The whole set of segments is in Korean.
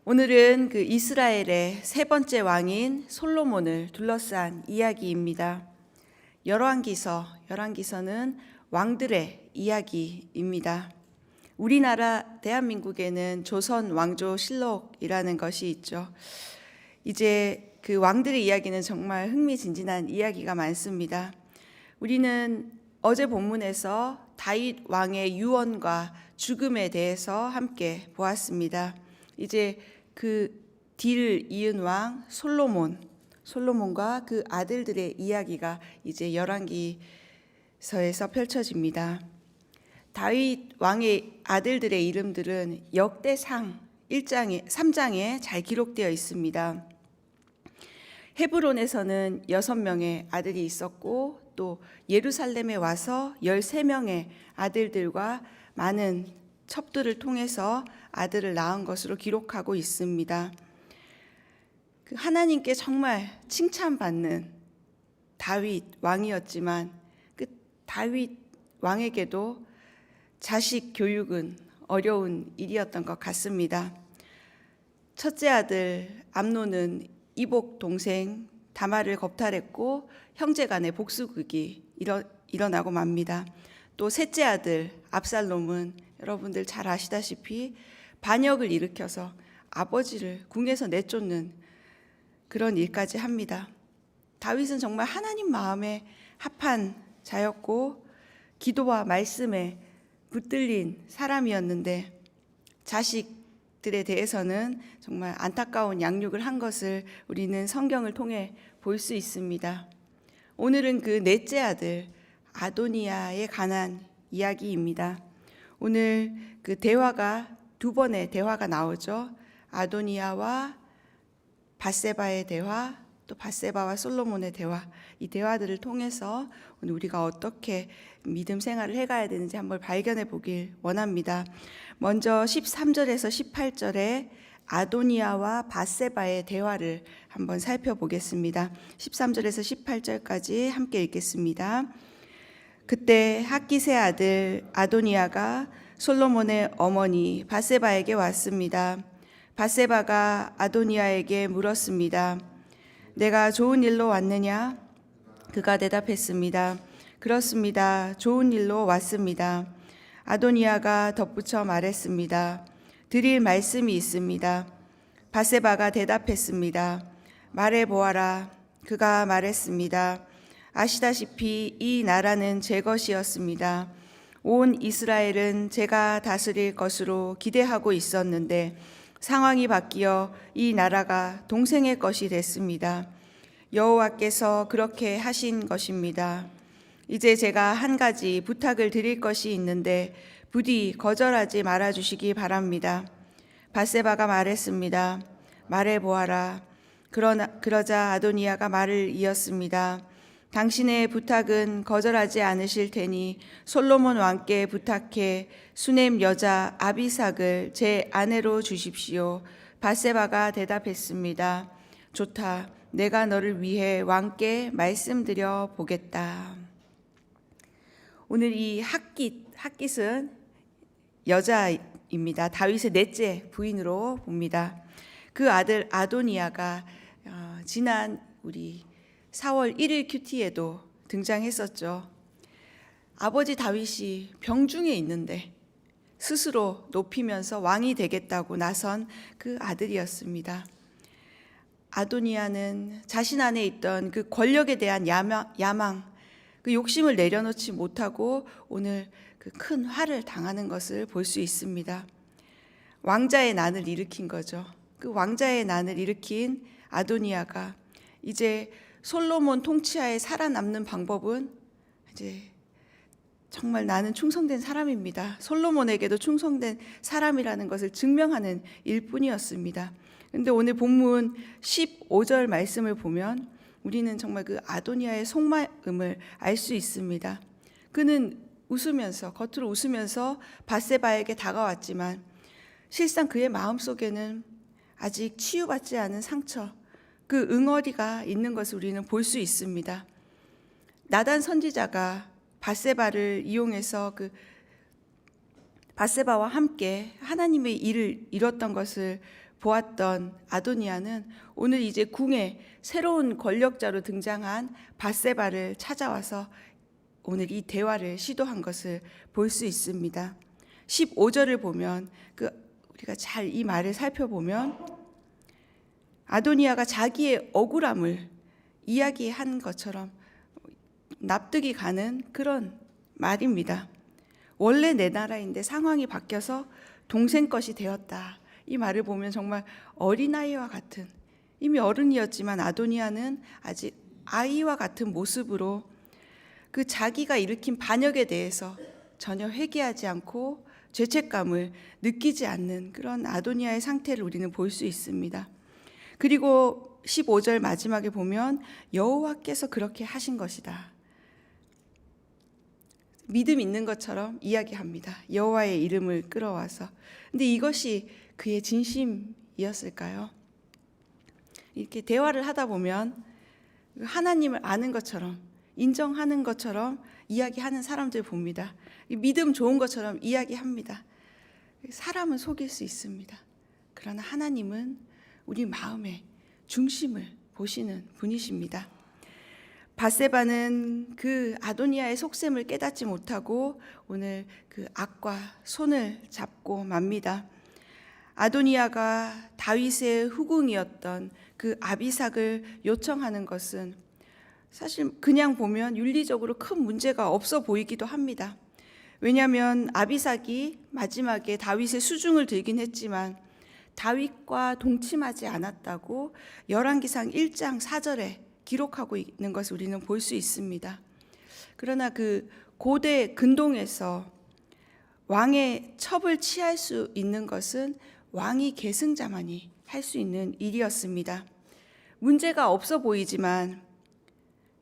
오늘은 그 이스라엘의 세 번째 왕인 솔로몬을 둘러싼 이야기입니다. 열왕기서는 왕들의 이야기입니다. 우리나라 대한민국에는 조선 왕조 실록이라는 것이 있죠. 이제 그 왕들의 이야기는 정말 흥미진진한 이야기가 많습니다. 우리는 어제 본문에서 다윗 왕의 유언과 죽음에 대해서 함께 보았습니다. 이제 그 뒤를 이은 왕 솔로몬과 그 아들들의 이야기가 이제 열왕기서에서 펼쳐집니다. 다윗 왕의 아들들의 이름들은 역대상 3장에 잘 기록되어 있습니다. 헤브론에서는 6명의 아들이 있었고 또 예루살렘에 와서 13명의 아들들과 많은 첩들을 통해서 아들을 낳은 것으로 기록하고 있습니다. 그 하나님께 정말 칭찬받는 다윗 왕이었지만 그 다윗 왕에게도 자식 교육은 어려운 일이었던 것 같습니다. 첫째 아들 암논은 이복 동생 다말을 겁탈했고 형제 간의 복수극이 일어나고 맙니다. 또 셋째 아들 압살롬은 여러분들 잘 아시다시피 반역을 일으켜서 아버지를 궁에서 내쫓는 그런 일까지 합니다. 다윗은 정말 하나님 마음에 합한 자였고 기도와 말씀에 붙들린 사람이었는데 자식들에 대해서는 정말 안타까운 양육을 한 것을 우리는 성경을 통해 볼 수 있습니다. 오늘은 그 넷째 아들 아도니아에 관한 이야기입니다. 오늘 그 두 번의 대화가 나오죠. 아도니아와 밧세바의 대화, 또 밧세바와 솔로몬의 대화, 이 대화들을 통해서 오늘 우리가 어떻게 믿음 생활을 해가야 되는지 한번 발견해 보길 원합니다. 먼저 13절에서 18절에 아도니아와 밧세바의 대화를 한번 살펴보겠습니다. 13절에서 18절까지 함께 읽겠습니다. 그때 핫깃의 아들 아도니아가 솔로몬의 어머니 밧세바에게 왔습니다. 밧세바가 아도니아에게 물었습니다. 내가 좋은 일로 왔느냐? 그가 대답했습니다. 그렇습니다. 좋은 일로 왔습니다. 아도니아가 덧붙여 말했습니다. 드릴 말씀이 있습니다. 밧세바가 대답했습니다. 말해보아라. 그가 말했습니다. 아시다시피 이 나라는 제 것이었습니다. 온 이스라엘은 제가 다스릴 것으로 기대하고 있었는데 상황이 바뀌어 이 나라가 동생의 것이 됐습니다. 여호와께서 그렇게 하신 것입니다. 이제 제가 한 가지 부탁을 드릴 것이 있는데 부디 거절하지 말아주시기 바랍니다. 밧세바가 말했습니다. 말해보아라. 그러자 아도니아가 말을 이었습니다. 당신의 부탁은 거절하지 않으실 테니 솔로몬 왕께 부탁해 수넴 여자 아비삭을 제 아내로 주십시오. 밧세바가 대답했습니다. 좋다. 내가 너를 위해 왕께 말씀드려 보겠다. 오늘 이 핫깃은 여자입니다. 다윗의 넷째 부인으로 봅니다. 그 아들 아도니아가 지난 우리 4월 1일 큐티에도 등장했었죠. 아버지 다윗이 병중에 있는데 스스로 높이면서 왕이 되겠다고 나선 그 아들이었습니다. 아도니아는 자신 안에 있던 그 권력에 대한 야망, 그 욕심을 내려놓지 못하고 오늘 그 큰 화를 당하는 것을 볼 수 있습니다. 왕자의 난을 일으킨 거죠. 그 왕자의 난을 일으킨 아도니아가 이제 솔로몬 통치하에 살아남는 방법은 이제 정말 나는 충성된 사람입니다. 솔로몬에게도 충성된 사람이라는 것을 증명하는 일뿐이었습니다. 그런데 오늘 본문 15절 말씀을 보면 우리는 정말 그 아도니아의 속마음을 알 수 있습니다. 그는 겉으로 웃으면서 밧세바에게 다가왔지만 실상 그의 마음속에는 아직 치유받지 않은 상처, 그 응어리가 있는 것을 우리는 볼 수 있습니다. 나단 선지자가 밧세바를 이용해서 그 밧세바와 함께 하나님의 일을 이뤘던 것을 보았던 아도니아는 오늘 이제 궁에 새로운 권력자로 등장한 밧세바를 찾아와서 오늘 이 대화를 시도한 것을 볼 수 있습니다. 15절을 보면 우리가 잘 이 말을 살펴보면 아도니아가 자기의 억울함을 이야기한 것처럼 납득이 가는 그런 말입니다. 원래 내 나라인데 상황이 바뀌어서 동생 것이 되었다. 이 말을 보면 정말 어린아이와 같은, 이미 어른이었지만 아도니아는 아직 아이와 같은 모습으로 그 자기가 일으킨 반역에 대해서 전혀 회개하지 않고 죄책감을 느끼지 않는 그런 아도니아의 상태를 우리는 볼 수 있습니다. 그리고 15절 마지막에 보면 여호와께서 그렇게 하신 것이다. 믿음 있는 것처럼 이야기합니다. 여호와의 이름을 끌어와서. 근데 이것이 그의 진심이었을까요? 이렇게 대화를 하다 보면 하나님을 아는 것처럼, 인정하는 것처럼 이야기하는 사람들 봅니다. 믿음 좋은 것처럼 이야기합니다. 사람은 속일 수 있습니다. 그러나 하나님은 우리 마음의 중심을 보시는 분이십니다. 밧세바는 그 아도니아의 속셈을 깨닫지 못하고 오늘 그 악과 손을 잡고 맙니다. 아도니아가 다윗의 후궁이었던 그 아비삭을 요청하는 것은 사실 그냥 보면 윤리적으로 큰 문제가 없어 보이기도 합니다. 왜냐하면 아비삭이 마지막에 다윗의 수중을 들긴 했지만 다윗과 동침하지 않았다고 열왕기상 1장 4절에 기록하고 있는 것을 우리는 볼 수 있습니다. 그러나 그 고대 근동에서 왕의 첩을 취할 수 있는 것은 왕이 계승자만이 할 수 있는 일이었습니다. 문제가 없어 보이지만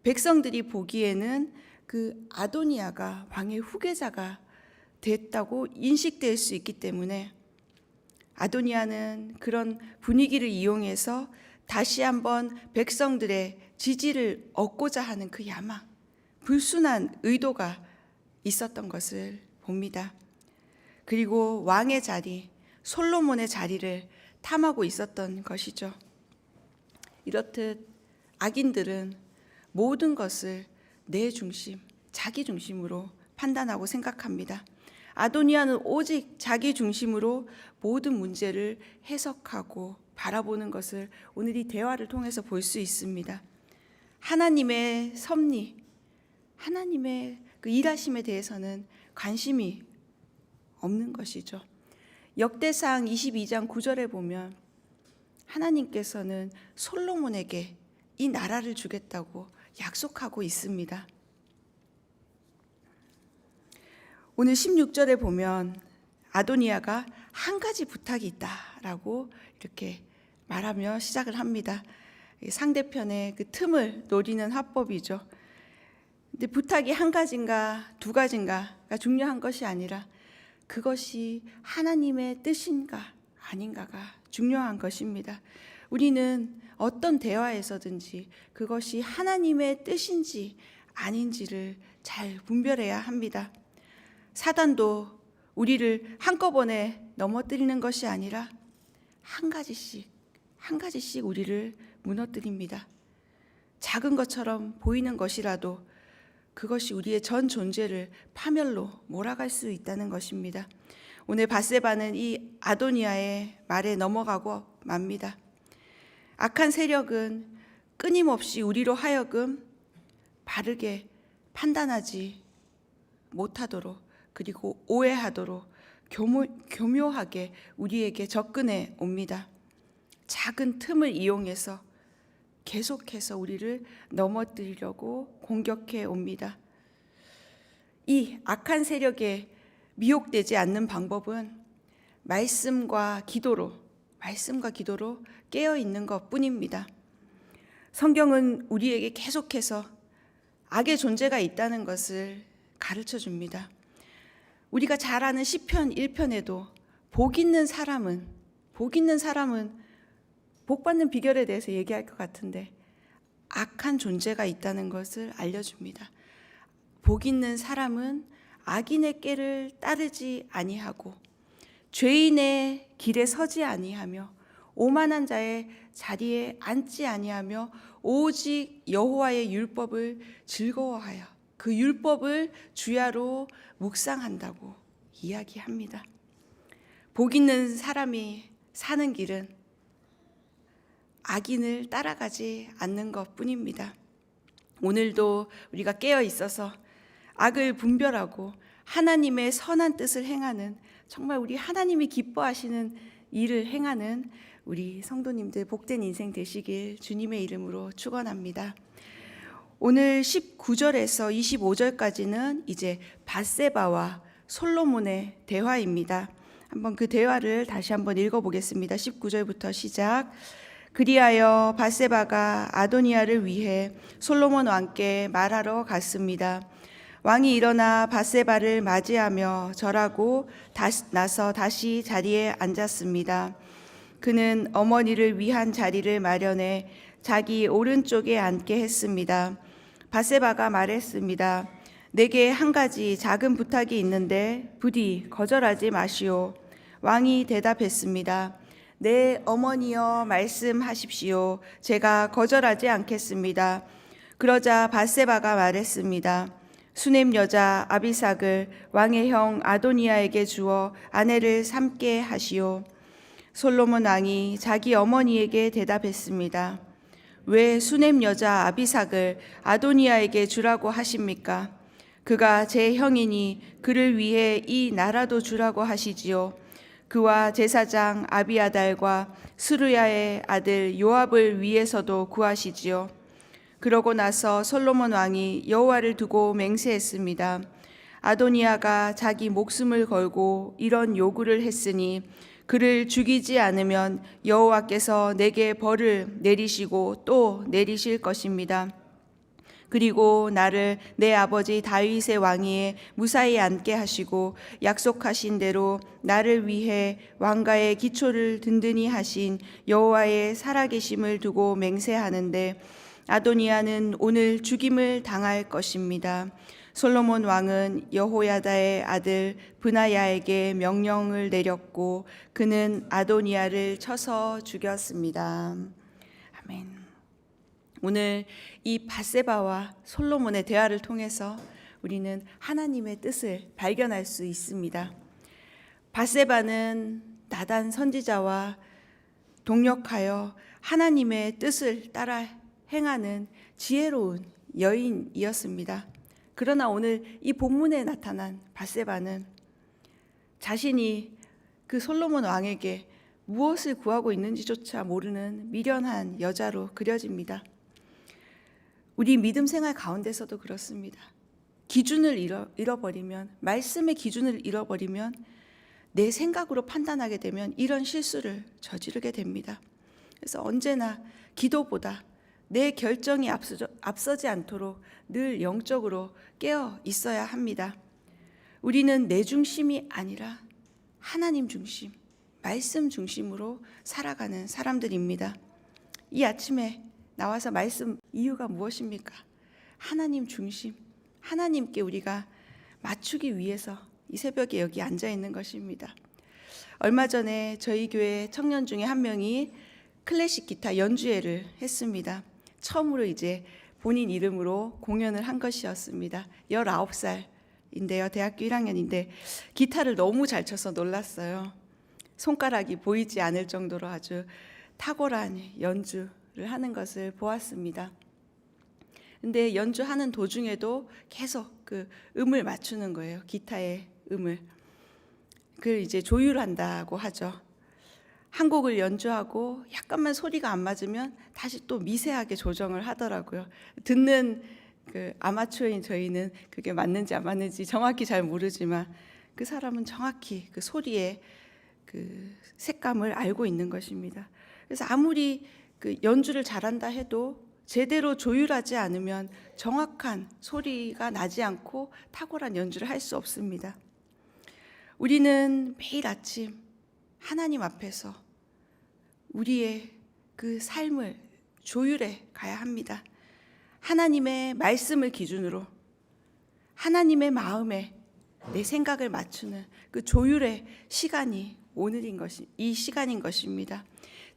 백성들이 보기에는 그 아도니아가 왕의 후계자가 됐다고 인식될 수 있기 때문에 아도니아는 그런 분위기를 이용해서 다시 한번 백성들의 지지를 얻고자 하는 그 야망, 불순한 의도가 있었던 것을 봅니다. 그리고 왕의 자리, 솔로몬의 자리를 탐하고 있었던 것이죠. 이렇듯 악인들은 모든 것을 내 중심, 자기 중심으로 판단하고 생각합니다. 아도니아는 오직 자기 중심으로 모든 문제를 해석하고 바라보는 것을 오늘 이 대화를 통해서 볼 수 있습니다. 하나님의 섭리, 하나님의 그 일하심에 대해서는 관심이 없는 것이죠. 역대상 22장 9절에 보면 하나님께서는 솔로몬에게 이 나라를 주겠다고 약속하고 있습니다. 오늘 16절에 보면 아도니아가 한 가지 부탁이 있다라고 이렇게 말하며 시작을 합니다. 상대편의 그 틈을 노리는 화법이죠. 근데 부탁이 한 가지인가 두 가지인가가 중요한 것이 아니라 그것이 하나님의 뜻인가 아닌가가 중요한 것입니다. 우리는 어떤 대화에서든지 그것이 하나님의 뜻인지 아닌지를 잘 분별해야 합니다. 사단도 우리를 한꺼번에 넘어뜨리는 것이 아니라 한 가지씩 우리를 무너뜨립니다. 작은 것처럼 보이는 것이라도 그것이 우리의 전 존재를 파멸로 몰아갈 수 있다는 것입니다. 오늘 밧세바는 이 아도니아의 말에 넘어가고 맙니다. 악한 세력은 끊임없이 우리로 하여금 바르게 판단하지 못하도록 그리고 오해하도록 교묘하게 우리에게 접근해 옵니다. 작은 틈을 이용해서 계속해서 우리를 넘어뜨리려고 공격해 옵니다. 이 악한 세력에 미혹되지 않는 방법은 말씀과 기도로 깨어 있는 것뿐입니다. 성경은 우리에게 계속해서 악의 존재가 있다는 것을 가르쳐 줍니다. 우리가 잘 아는 시편 1편에도 복 있는 사람은 복 받는 비결에 대해서 얘기할 것 같은데 악한 존재가 있다는 것을 알려줍니다. 복 있는 사람은 악인의 꾀를 따르지 아니하고 죄인의 길에 서지 아니하며 오만한 자의 자리에 앉지 아니하며 오직 여호와의 율법을 즐거워하여 그 율법을 주야로 묵상한다고 이야기합니다. 복 있는 사람이 사는 길은 악인을 따라가지 않는 것뿐입니다. 오늘도 우리가 깨어 있어서 악을 분별하고 하나님의 선한 뜻을 행하는, 정말 우리 하나님이 기뻐하시는 일을 행하는 우리 성도님들 복된 인생 되시길 주님의 이름으로 축원합니다. 오늘 19절에서 25절까지는 이제 밧세바와 솔로몬의 대화입니다. 한번 그 대화를 다시 한번 읽어보겠습니다. 19절부터 시작. 그리하여 밧세바가 아도니아를 위해 솔로몬 왕께 말하러 갔습니다. 왕이 일어나 밧세바를 맞이하며 절하고 나서 다시 자리에 앉았습니다. 그는 어머니를 위한 자리를 마련해 자기 오른쪽에 앉게 했습니다. 밧세바가 말했습니다. 내게 한 가지 작은 부탁이 있는데 부디 거절하지 마시오. 왕이 대답했습니다. 네, 어머니여 말씀하십시오. 제가 거절하지 않겠습니다. 그러자 밧세바가 말했습니다. 수넴 여자 아비삭을 왕의 형 아도니아에게 주어 아내를 삼게 하시오. 솔로몬 왕이 자기 어머니에게 대답했습니다. 왜 수넴 여자 아비삭을 아도니아에게 주라고 하십니까? 그가 제 형이니 그를 위해 이 나라도 주라고 하시지요. 그와 제사장 아비아달과 스루야의 아들 요압을 위해서도 구하시지요. 그러고 나서 솔로몬 왕이 여호와를 두고 맹세했습니다. 아도니아가 자기 목숨을 걸고 이런 요구를 했으니 그를 죽이지 않으면 여호와께서 내게 벌을 내리시고 또 내리실 것입니다. 그리고 나를 내 아버지 다윗의 왕위에 무사히 앉게 하시고 약속하신 대로 나를 위해 왕가의 기초를 든든히 하신 여호와의 살아계심을 두고 맹세하는데 아도니아는 오늘 죽임을 당할 것입니다. 솔로몬 왕은 여호야다의 아들 브나야에게 명령을 내렸고 그는 아도니아를 쳐서 죽였습니다. 아멘. 오늘 이 밧세바와 솔로몬의 대화를 통해서 우리는 하나님의 뜻을 발견할 수 있습니다. 밧세바는 나단 선지자와 동역하여 하나님의 뜻을 따라 행하는 지혜로운 여인이었습니다. 그러나 오늘 이 본문에 나타난 밧세바는 자신이 그 솔로몬 왕에게 무엇을 구하고 있는지조차 모르는 미련한 여자로 그려집니다. 우리 믿음 생활 가운데서도 그렇습니다. 기준을 잃어버리면, 말씀의 기준을 잃어버리면 내 생각으로 판단하게 되면 이런 실수를 저지르게 됩니다. 그래서 언제나 기도보다 내 결정이 앞서지 않도록 늘 영적으로 깨어 있어야 합니다. 우리는 내 중심이 아니라 하나님 중심, 말씀 중심으로 살아가는 사람들입니다. 이 아침에 나와서 말씀 이유가 무엇입니까? 하나님 중심, 하나님께 우리가 맞추기 위해서 이 새벽에 여기 앉아 있는 것입니다. 얼마 전에 저희 교회 청년 중에 한 명이 클래식 기타 연주회를 했습니다. 처음으로 이제 본인 이름으로 공연을 한 것이었습니다. 19살인데요. 대학교 1학년인데 기타를 너무 잘 쳐서 놀랐어요. 손가락이 보이지 않을 정도로 아주 탁월한 연주를 하는 것을 보았습니다. 근데 연주하는 도중에도 계속 그 음을 맞추는 거예요. 기타의 음을. 그걸 이제 조율한다고 하죠. 한 곡을 연주하고 약간만 소리가 안 맞으면 다시 또 미세하게 조정을 하더라고요. 듣는 그 아마추어인 저희는 그게 맞는지 안 맞는지 정확히 잘 모르지만 그 사람은 정확히 그 소리의 그 색감을 알고 있는 것입니다. 그래서 아무리 그 연주를 잘한다 해도 제대로 조율하지 않으면 정확한 소리가 나지 않고 탁월한 연주를 할 수 없습니다. 우리는 매일 아침 하나님 앞에서 우리의 그 삶을 조율해 가야 합니다. 하나님의 말씀을 기준으로 하나님의 마음에 내 생각을 맞추는 그 조율의 시간이 오늘인 것이 이 시간인 것입니다.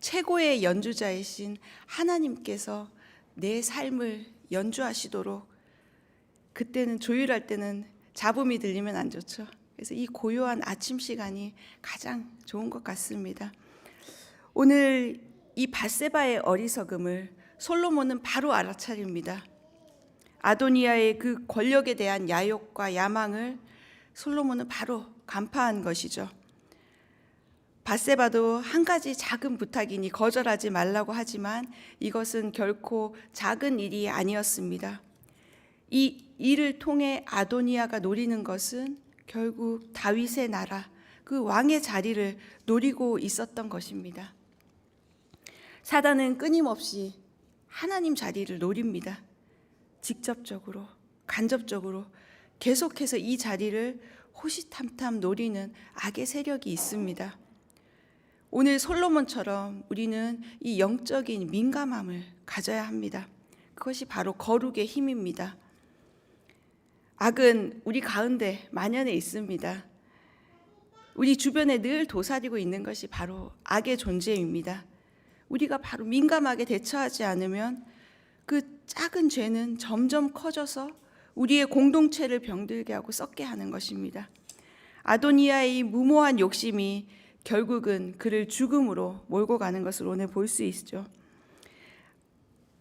최고의 연주자이신 하나님께서 내 삶을 연주하시도록, 그때는 조율할 때는 잡음이 들리면 안 좋죠. 그래서 이 고요한 아침 시간이 가장 좋은 것 같습니다. 오늘 이 밧세바의 어리석음을 솔로몬은 바로 알아차립니다. 아도니아의 그 권력에 대한 야욕과 야망을 솔로몬은 바로 간파한 것이죠. 밧세바도 한 가지 작은 부탁이니 거절하지 말라고 하지만 이것은 결코 작은 일이 아니었습니다. 이 일을 통해 아도니아가 노리는 것은 결국 다윗의 나라, 그 왕의 자리를 노리고 있었던 것입니다. 사단은 끊임없이 하나님 자리를 노립니다. 직접적으로, 간접적으로 계속해서 이 자리를 호시탐탐 노리는 악의 세력이 있습니다. 오늘 솔로몬처럼 우리는 이 영적인 민감함을 가져야 합니다. 그것이 바로 거룩의 힘입니다. 악은 우리 가운데 만연해 있습니다. 우리 주변에 늘 도사리고 있는 것이 바로 악의 존재입니다. 우리가 바로 민감하게 대처하지 않으면 그 작은 죄는 점점 커져서 우리의 공동체를 병들게 하고 썩게 하는 것입니다. 아도니아의 이 무모한 욕심이 결국은 그를 죽음으로 몰고 가는 것을 오늘 볼 수 있죠.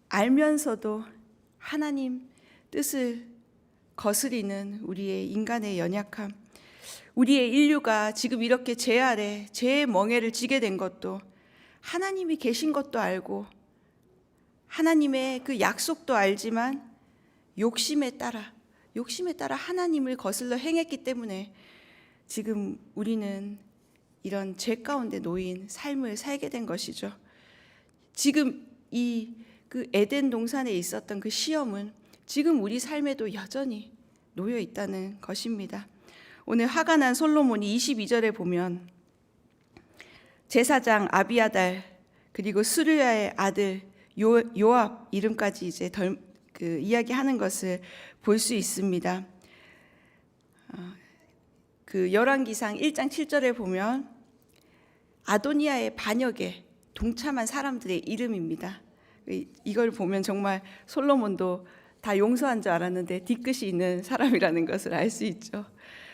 알면서도 하나님 뜻을 거스리는 우리의 인간의 연약함, 우리의 인류가 지금 이렇게 죄 아래 죄의 멍에를 지게 된 것도 하나님이 계신 것도 알고 하나님의 그 약속도 알지만 욕심에 따라 하나님을 거슬러 행했기 때문에 지금 우리는 이런 죄 가운데 놓인 삶을 살게 된 것이죠. 지금 그 에덴 동산에 있었던 그 시험은 지금 우리 삶에도 여전히 놓여 있다는 것입니다. 오늘 화가 난 솔로몬이 22절에 보면 제사장 아비아달 그리고 스루야의 아들 요압 이름까지 이제 이야기하는 것을 볼 수 있습니다. 그 열왕기상 1장 7절에 보면 아도니아의 반역에 동참한 사람들의 이름입니다. 이걸 보면 정말 솔로몬도 다 용서한 줄 알았는데 뒤끝이 있는 사람이라는 것을 알 수 있죠.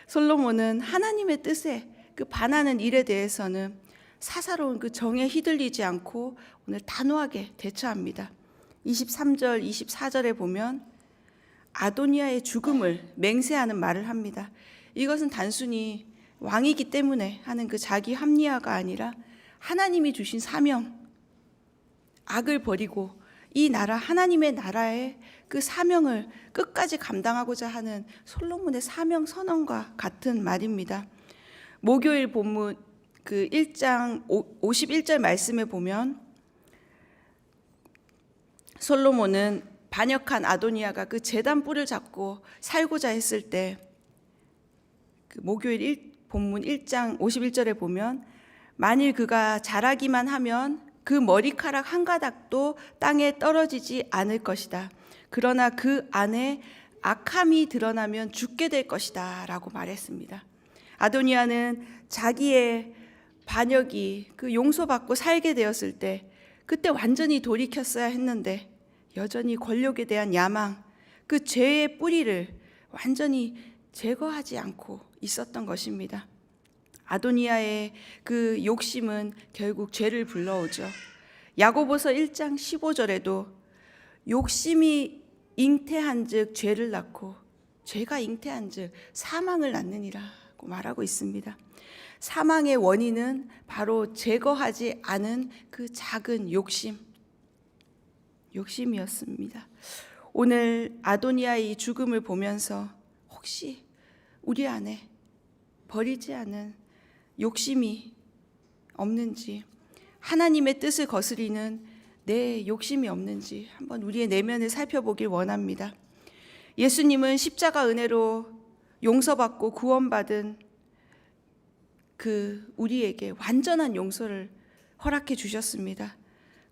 솔로몬은 하나님의 뜻에 그 반하는 일에 대해서는 사사로운 그 정에 휘둘리지 않고 오늘 단호하게 대처합니다. 23절, 24절에 보면 아도니아의 죽음을 맹세하는 말을 합니다. 이것은 단순히 왕이기 때문에 하는 그 자기 합리화가 아니라 하나님이 주신 사명, 악을 버리고 이 나라 하나님의 나라의 그 사명을 끝까지 감당하고자 하는 솔로몬의 사명 선언과 같은 말입니다. 목요일 본문 그 1장 51절 말씀에 보면 솔로몬은 반역한 아도니아가 그 제단 뿔을 잡고 살고자 했을 때 그 목요일 본문 1장 51절에 보면 만일 그가 자라기만 하면 그 머리카락 한 가닥도 땅에 떨어지지 않을 것이다. 그러나 그 안에 악함이 드러나면 죽게 될 것이다 라고 말했습니다. 아도니아는 자기의 반역이 그 용서받고 살게 되었을 때 그때 완전히 돌이켰어야 했는데 여전히 권력에 대한 야망, 그 죄의 뿌리를 완전히 제거하지 않고 있었던 것입니다. 아도니아의 그 욕심은 결국 죄를 불러오죠. 야고보서 1장 15절에도 욕심이 잉태한 즉 죄를 낳고 죄가 잉태한 즉 사망을 낳느니라고 말하고 있습니다. 사망의 원인은 바로 제거하지 않은 그 작은 욕심이었습니다. 오늘 아도니아의 죽음을 보면서 혹시 우리 안에 버리지 않은 욕심이 없는지, 하나님의 뜻을 거스리는 내 욕심이 없는지 한번 우리의 내면을 살펴보길 원합니다. 예수님은 십자가 은혜로 용서받고 구원받은 그 우리에게 완전한 용서를 허락해 주셨습니다.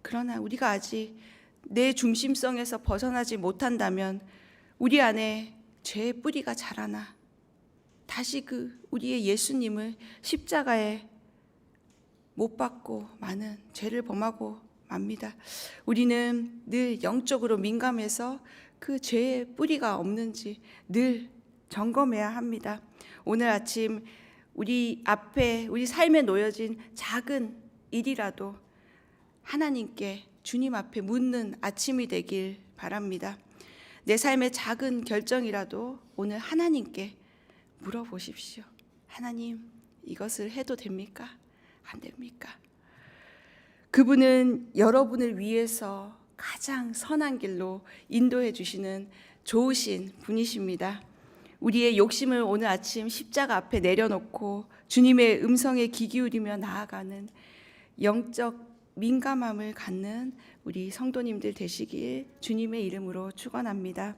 그러나 우리가 아직 내 중심성에서 벗어나지 못한다면 우리 안에 죄의 뿌리가 자라나 다시 그 우리의 예수님을 십자가에 못 받고 많은 죄를 범하고 맙니다. 우리는 늘 영적으로 민감해서 그 죄의 뿌리가 없는지 늘 점검해야 합니다. 오늘 아침 우리 앞에 우리 삶에 놓여진 작은 일이라도 하나님께 주님 앞에 묻는 아침이 되길 바랍니다. 내 삶의 작은 결정이라도 오늘 하나님께 물어보십시오. 하나님, 이것을 해도 됩니까? 안 됩니까? 그분은 여러분을 위해서 가장 선한 길로 인도해 주시는 좋으신 분이십니다. 우리의 욕심을 오늘 아침 십자가 앞에 내려놓고 주님의 음성에 귀 기울이며 나아가는 영적 민감함을 갖는 우리 성도님들 되시길 주님의 이름으로 축원합니다.